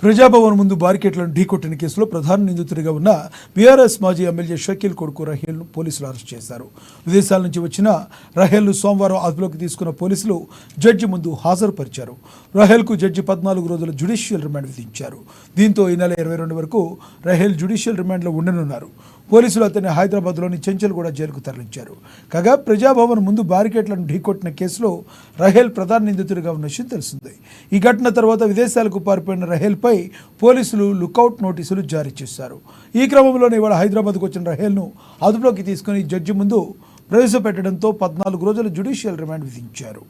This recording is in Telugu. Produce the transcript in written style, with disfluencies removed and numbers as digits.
ప్రజాభవన్ ముందు బారికేట్లను ఢీకొట్టిన కేసులో ప్రధాన నిందితుడిగా ఉన్న బీఆర్ఎస్ మాజీ ఎమ్మెల్యే షకీల్ కొడుకు రహేల్ను పోలీసులు అరెస్ట్ చేశారు. విదేశాల నుంచి వచ్చిన రహేల్ను సోమవారం అదుపులోకి తీసుకున్న పోలీసులు జడ్జి ముందు హాజరుపరిచారు. రహేల్కు జడ్జి 14 రోజుల జ్యుడిషియల్ రిమాండ్ విధించారు. దీంతో ఈ నెల 22 వరకు రహేల్ జ్యుడిషియల్ రిమాండ్లో ఉండనున్నారు. పోలీసులు అతన్ని హైదరాబాద్లోని చెంచల్గూడ జైలుకు తరలించారు. కాగా ప్రజాభవన్ ముందు బారికేట్లను ఢీకొట్టిన కేసులో రహేల్ ప్రధాన నిందితుడిగా ఉన్న విషయం తెలిసిందే. ఈ ఘటన తర్వాత విదేశాలకు పారిపోయిన రహేల్పై పోలీసులు లుకౌట్ నోటీసులు జారీ చేశారు. ఈ క్రమంలోనే ఇవాళ హైదరాబాద్కు వచ్చిన రహేల్ను అదుపులోకి తీసుకుని జడ్జి ముందు ప్రవేశపెట్టడంతో 14 రోజుల జ్యుడిషియల్ రిమాండ్ విధించారు.